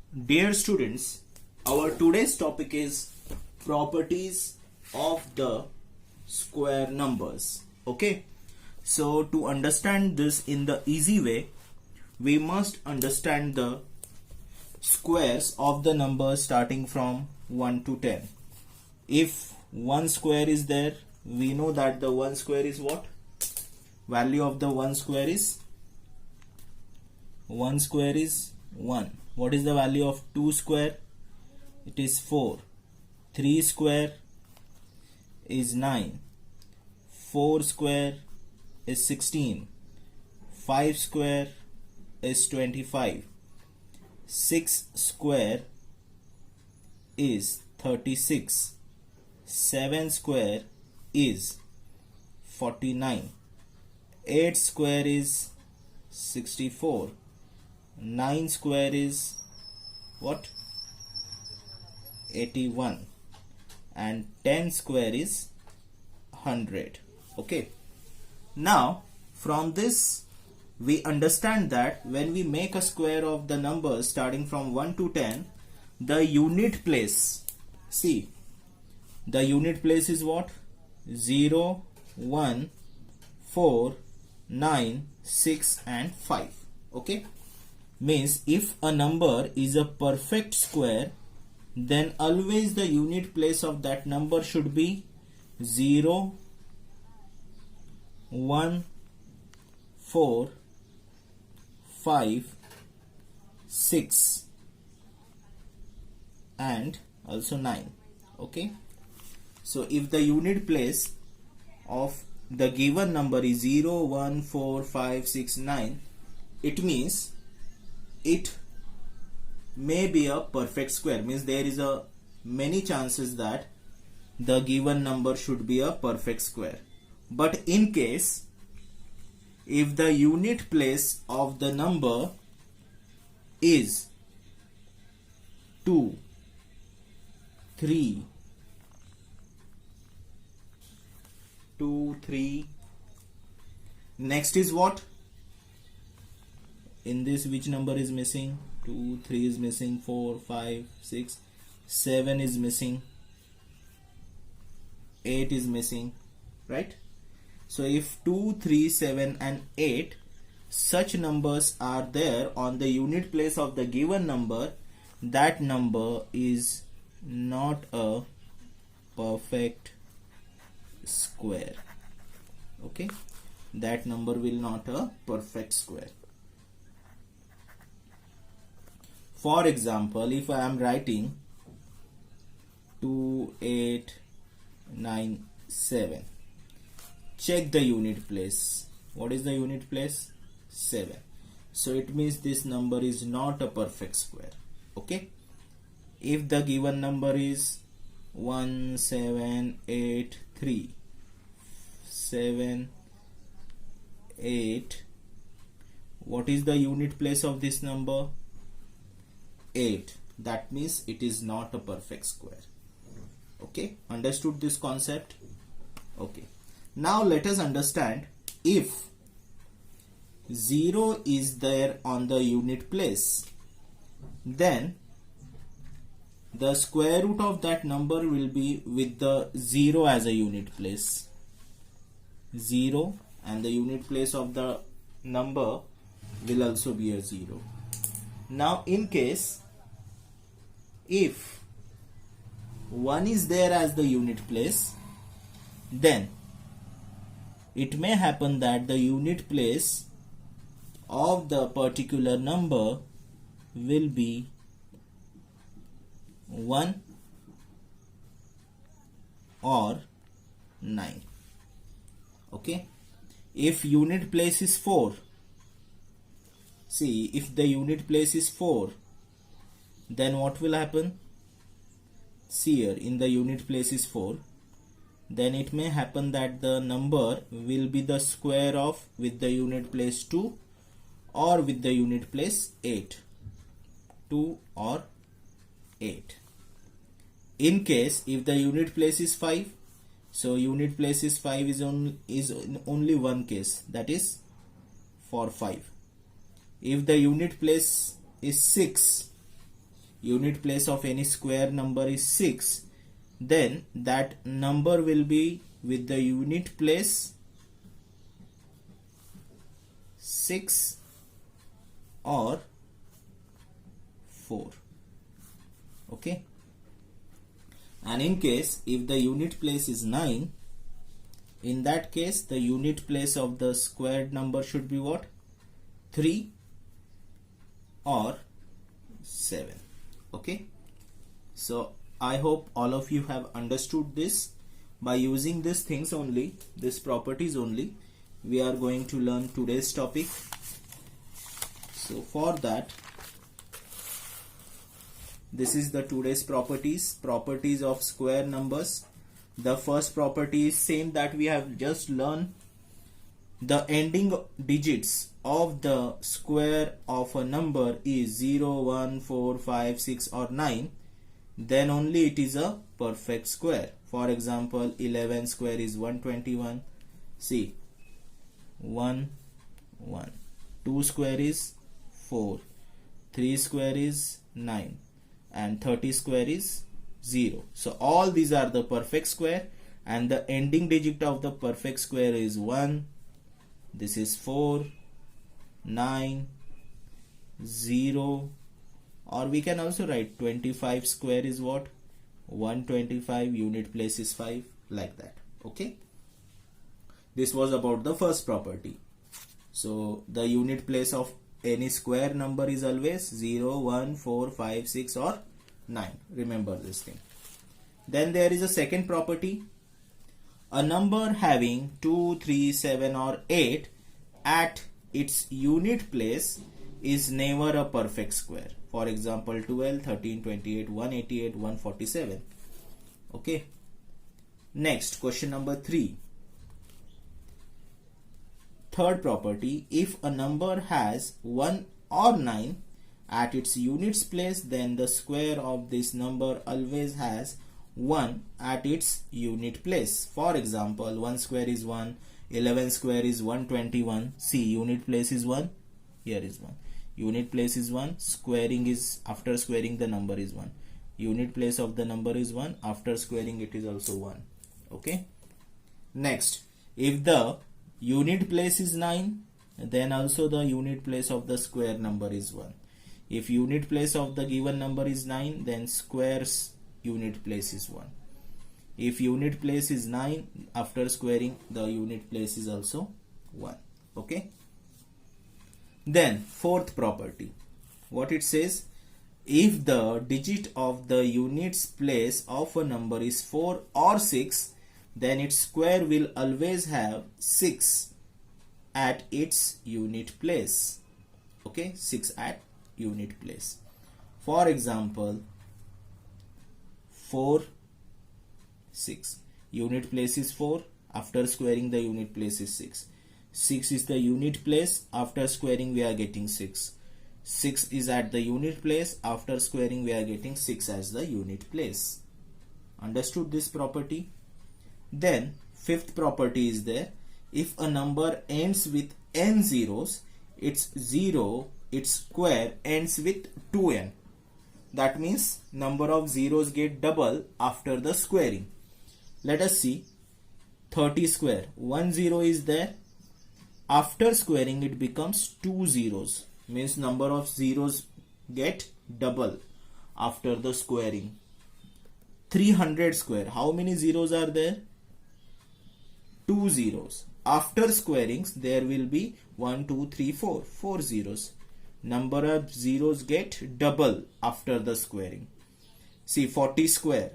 Dear students, our today's topic is properties of the square numbers. Okay, so to understand this in the easy way, we must understand the squares of the numbers starting from 1 to 10. If 1 square is there, we know that the 1 square is what? Value of the 1 square is 1 square is 1. What is the value of 2 square? It is 4. 3 square is 9. 4 square is 16. 5 square is 25. 6 square is 36. 7 square is 49. 8 square is 64. 9 square is what? 81. And 10 square is 100. Okay. Now from this we understand that when we make a square of the numbers starting from 1 to 10, the unit place, see, the unit place is what? 0, 1, 4, 9, 6 and 5. Okay. Means if a number is a perfect square, then always the unit place of that number should be 0, 1, 4, 5, 6 and also 9. Okay. So if the unit place of the given number is 0, 1, 4, 5, 6, 9, it means it may be a perfect square. Means there is a many chances that the given number should be a perfect square. But in case if the unit place of the number is 2, 3, 3, next is what? In this, which number is missing? 2, 3 is missing, 4, 5, 6, 7 is missing, 8 is missing, right? So if 2, 3, 7 and 8 such numbers are there on the unit place of the given number, that number is not a perfect square. Okay, that number will not a perfect square. For example, if I am writing 2, 8, 9, 7, check the unit place. What is the unit place? 7. So it means this number is not a perfect square. Okay. If the given number is 1, 7, 8, 3, 7, 8, what is the unit place of this number? 8. That means it is not a perfect square. Okay, understood this concept? Okay, now let us understand if 0 is there on the unit place, then the square root of that number will be with the 0 as a unit place. 0, and the unit place of the number will also be a 0. Now in case if 1 is there as the unit place, then it may happen that the unit place of the particular number will be 1 or 9. Okay. If unit place is 4, see, if the unit place is 4, then what will happen? See here, in the unit place is 4, then it may happen that the number will be the square of with the unit place 2 or with the unit place 8. 2 or 8. In case if the unit place is 5, so unit place is 5 is only one case, that is for 5. If the unit place is 6, unit place of any square number is 6, then that number will be with the unit place 6 or 4. Okay, and in case if the unit place is 9, in that case the unit place of the squared number should be what? 3 or 7. Okay, so I hope all of you have understood this. By using these things only, these properties only, we are going to learn today's topic. So for that, this is the today's properties of square numbers. The first property is same that we have just learned. The ending digits of the square of a number is 0, 1, 4, 5, 6 or 9, then only it is a perfect square. For example, 11 square is 121. See, 1, 1. 2 square is 4. 3 square is 9. And 30 square is 0. So all these are the perfect square, and the ending digit of the perfect square is 1. This is 4, 9, 0, or we can also write 25 square is what? 125, unit place is 5, like that. Okay, this was about the first property. So the unit place of any square number is always 0, 1, 4, 5, 6 or 9. Remember this thing. Then there is a second property. A number having 2, 3, 7 or 8 at its unit place is never a perfect square. For example, 12, 13, 28, 188, 147. Okay. Next, question number 3. Third property, if a number has 1 or 9 at its units place, then the square of this number always has 1 at its unit place. For example, 1 square is 1, 11 square is 121. See, unit place is 1, here is 1. Unit place is 1, squaring is, after squaring the number is 1. Unit place of the number is 1, after squaring it is also 1. Okay. Next, if the unit place is 9, then also the unit place of the square number is 1. If unit place of the given number is 9, then square's unit place is 1. If unit place is 9, after squaring the unit place is also 1. Okay. Then fourth property, what it says, if the digit of the units place of a number is 4 or 6, then its square will always have 6 at its unit place. Okay, 6 at unit place. For example, 4, 6. Unit place is 4. After squaring the unit place is 6. 6 is the unit place. After squaring we are getting 6. 6 is at the unit place. After squaring we are getting 6 as the unit place. Understood this property? Then fifth property is there. If a number ends with n zeros, its square ends with 2n. That means number of zeros get double after the squaring. Let us see. 30 square, 1 0 is there. After squaring it becomes 2 zeros. Means number of zeros get double after the squaring. 300 square, how many zeros are there? 2 zeros. After squarings there will be 1, 2, 3, 4. 4 zeros. Number of zeros get double after the squaring. See, 40 square.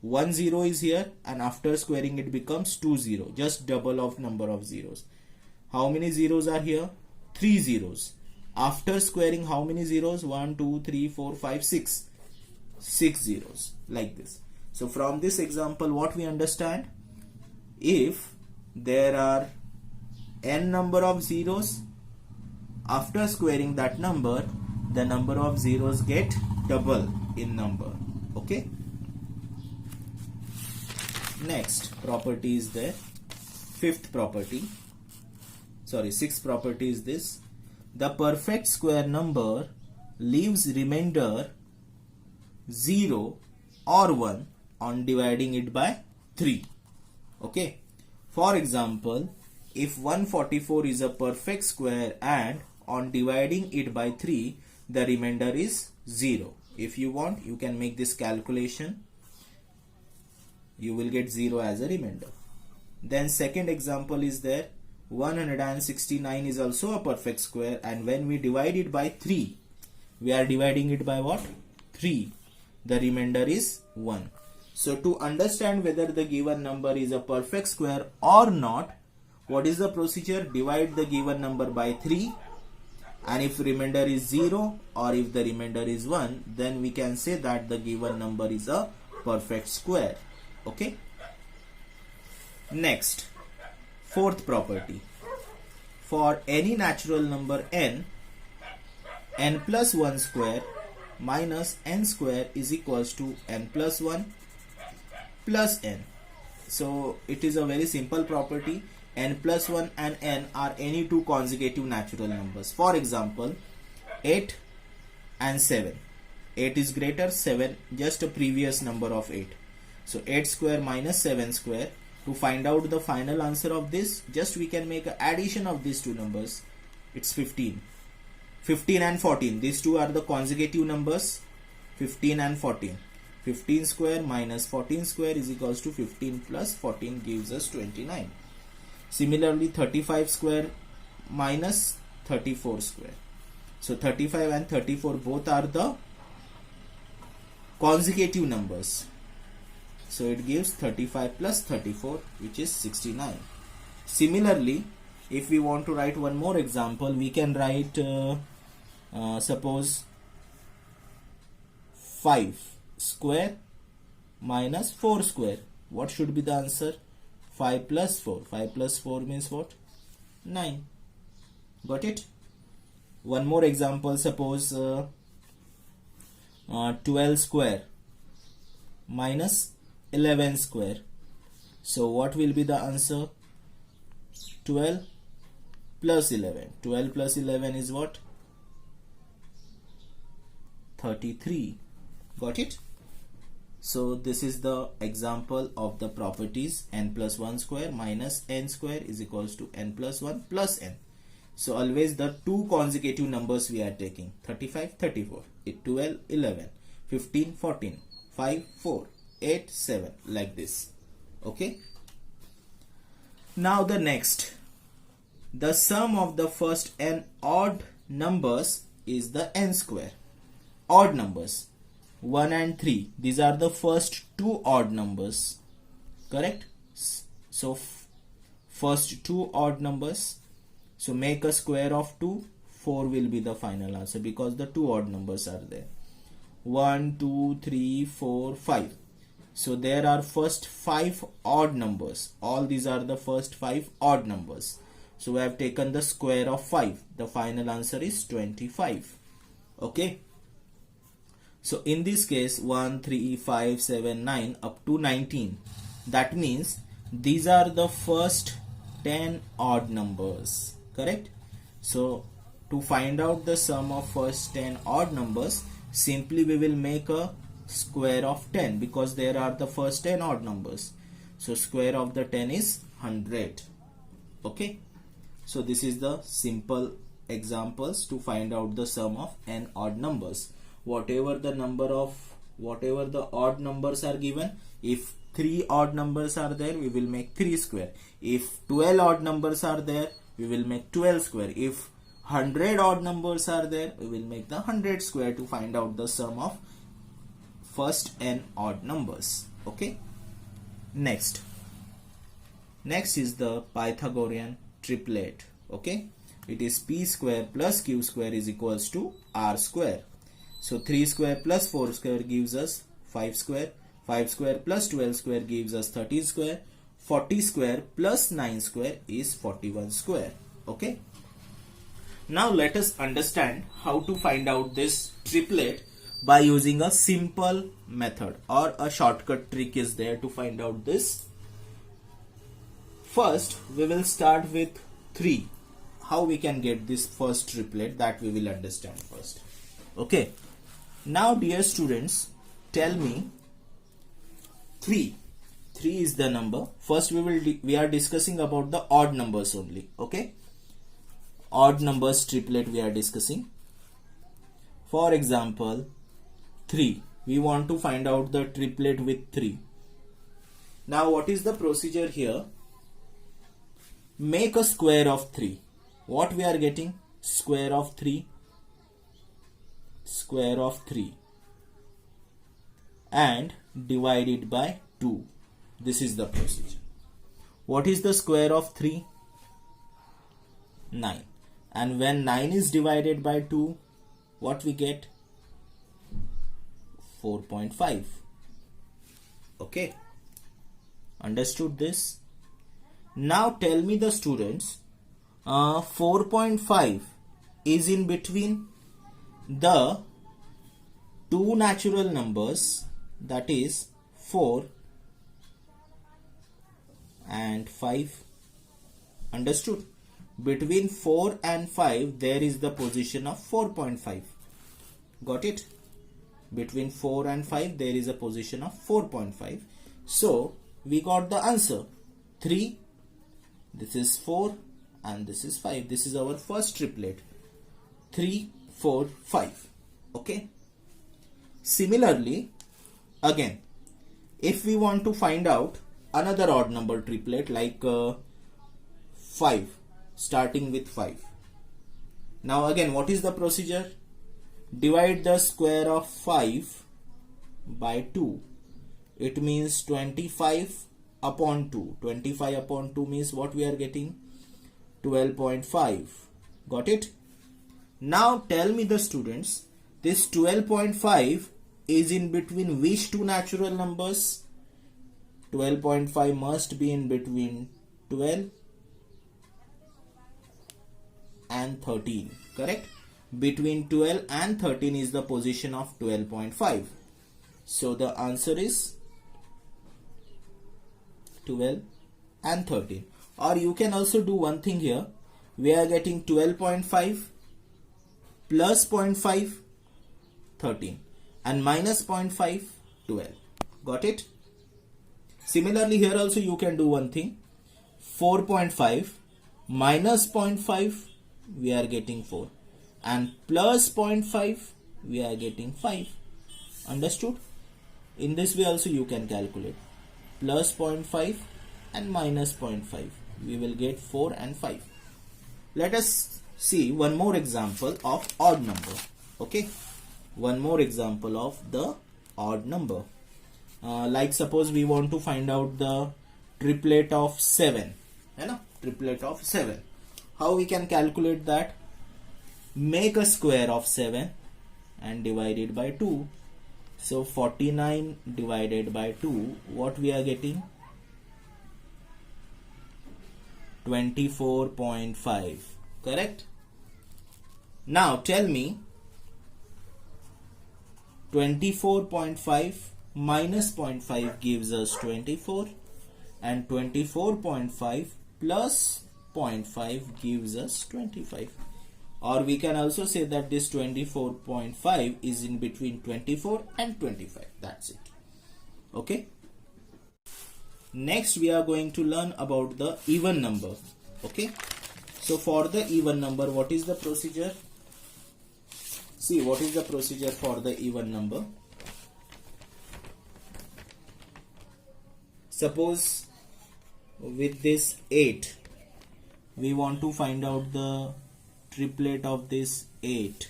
1 0 is here and after squaring it becomes 2 0. Just double of number of zeros. How many zeros are here? 3 zeros. After squaring how many zeros? 1, 2, 3, 4, 5, 6. 6 zeros. Like this. So from this example what we understand? If there are n number of zeros, after squaring that number, the number of zeros get double in number. Okay. Next property is there. Sixth property is this. The perfect square number leaves remainder 0 or 1 on dividing it by 3. Okay. For example, if 144 is a perfect square and on dividing it by 3, the remainder is 0. If you want, you can make this calculation. You will get 0 as a remainder. Then second example is there. 169 is also a perfect square, and when we divide it by 3, we are dividing it by what? 3. The remainder is 1. So to understand whether the given number is a perfect square or not, what is the procedure? Divide the given number by 3, and if remainder is 0 or if the remainder is 1, then we can say that the given number is a perfect square. Okay. Next, fourth property. For any natural number n plus 1 square minus n square is equals to n plus 1 plus n. So it is a very simple property. N plus 1 and n are any two consecutive natural numbers. For example, 8 and 7. 8 is greater, 7 just a previous number of 8. So 8 square minus 7 square. To find out the final answer of this, just we can make an addition of these two numbers. It's 15. 15 and 14. These two are the consecutive numbers. 15 and 14. 15 square minus 14 square is equals to 15 plus 14 gives us 29. Similarly, 35 square minus 34 square. So 35 and 34 both are the consecutive numbers. So it gives 35 plus 34, which is 69. Similarly, if we want to write one more example, we can write suppose 5 square minus 4 square. What should be the answer? 5 plus 4. 5 plus 4 means what? 9. Got it? One more example, suppose 12 square minus 11 square. So what will be the answer? 12 plus 11. 12 plus 11 is what? 33. Got it? So this is the example of the properties n plus 1 square minus n square is equals to n plus 1 plus n. So always the two consecutive numbers we are taking. 35, 34, 12, 11, 15, 14, 5, 4, 8, 7, like this. Okay. Now the next. The sum of the first n odd numbers is the n square. Odd numbers. 1 and 3. These are the first two odd numbers. Correct? So first two odd numbers. So make a square of 2. 4 will be the final answer because the two odd numbers are there. 1, 2, 3, 4, 5. So there are first 5 odd numbers. All these are the first 5 odd numbers. So we have taken the square of 5. The final answer is 25. Okay. So in this case 1, 3, 5, 7, 9 up to 19. That means these are the first 10 odd numbers. Correct? So to find out the sum of first 10 odd numbers, simply we will make a square of 10 because there are the first 10 odd numbers. So square of the 10 is 100. Okay. So this is the simple examples to find out the sum of n odd numbers. Whatever the odd numbers are given, if 3 odd numbers are there, we will make 3 square. If 12 odd numbers are there, we will make 12 square. If 100 odd numbers are there, we will make the 100 square to find out the sum of first n odd numbers. Okay. Next is the Pythagorean triplet. Okay. It is p square plus q square is equals to r square. So 3 square plus 4 square gives us 5 square. 5 square plus 12 square gives us 13 square. 40 square plus 9 square is 41 square. Okay. Now let us understand how to find out this triplet by using a simple method, or a shortcut trick is there to find out this. First we will start with 3. How we can get this first triplet, that we will understand first. Okay. Now dear students, tell me 3. 3 is the number. First we are discussing about the odd numbers only. Okay, odd numbers triplet we are discussing. For example, 3. We want to find out the triplet with 3. Now what is the procedure here? Make a square of 3. What we are getting? Square of 3. Square of 3. And divide it by 2. This is the procedure. What is the square of 3? 9. And when 9 is divided by 2, what we get? 4.5. Okay. Understood this? Now tell me the students, 4.5 is in between the two natural numbers, that is 4 and 5. Understood? Between 4 and 5 there is the position of 4.5. Got it? Between 4 and 5 there is a position of 4.5. So we got the answer 3, this is 4 and this is 5. This is our first triplet, 3, 4, 5. Okay. Similarly, again, if we want to find out another odd number triplet like 5, starting with 5. Now again, what is the procedure? Divide the square of 5 by 2. It means 25 upon 2. 25 upon 2 means what we are getting? 12.5. Got it? Now tell me the students, this 12.5 is in between which two natural numbers? 12.5 must be in between 12 and 13. Correct? Between 12 and 13 is the position of 12.5. So the answer is 12 and 13. Or you can also do one thing here. We are getting 12.5 plus 0.5, 13, and minus 0.5, 12. Got it? Similarly, here also you can do one thing. 4.5 minus 0.5, we are getting 4, and plus 0.5, we are getting 5. Understood? In this way also you can calculate. Plus 0.5 and minus 0.5. We will get 4 and 5. Let us see one more example of odd number. Okay. One more example of the odd number. Like suppose we want to find out the triplet of 7. Triplet of 7. How we can calculate that? Make a square of 7 and divide it by 2. So 49 divided by 2, what we are getting? 24.5. Correct? Now tell me 24.5 minus 0.5 gives us 24, and 24.5 plus 0.5 gives us 25. Or we can also say that this 24.5 is in between 24 and 25. That's it. Okay. Next we are going to learn about the even number. Okay. So for the even number, what is the procedure? See, what is the procedure for the even number? Suppose with this 8, we want to find out the triplet of this 8.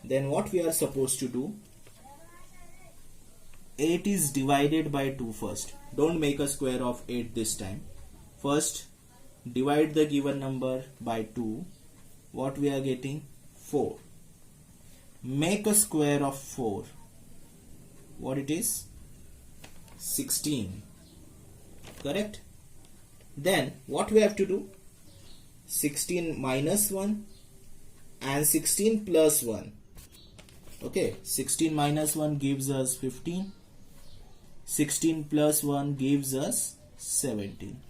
Then what we are supposed to do? 8 is divided by 2 first. Don't make a square of 8 this time. First, divide the given number by 2. What we are getting? 4. Make a square of 4. What it is? 16. Correct? Then what we have to do? 16 minus 1 and 16 plus 1. Okay, 16 minus 1 gives us 15. 16 plus 1 gives us 17.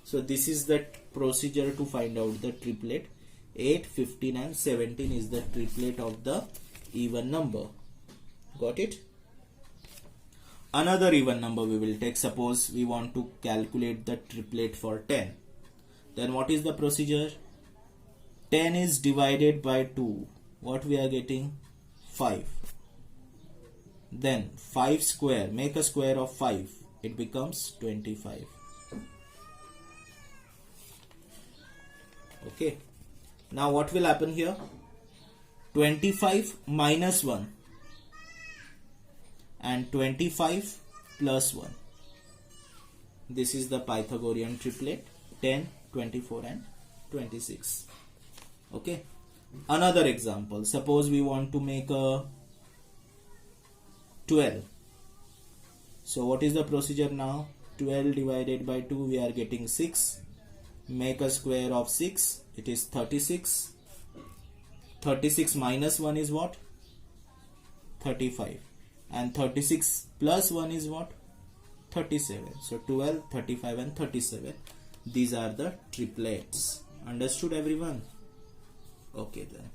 So this is the procedure to find out the triplet. 8, 15 and 17 is the triplet of the even number. Got it? another even number we will take. Suppose we want to calculate the triplet for 10. Then what is the procedure? 10 is divided by 2. What we are getting? 5. Then 5 square, make a square of 5. It becomes 25. Okay. Now what will happen here? 25 minus 1 and 25 plus 1. This is the Pythagorean triplet, 10, 24 and 26. Okay. Another example. Suppose we want to make a 12. So what is the procedure now? 12 divided by 2, we are getting 6. Make a square of 6. It is 36. 36 minus 1 is what? 35. And 36 plus 1 is what? 37. So 12, 35 and 37. These are the triplets. Understood everyone? Okay then.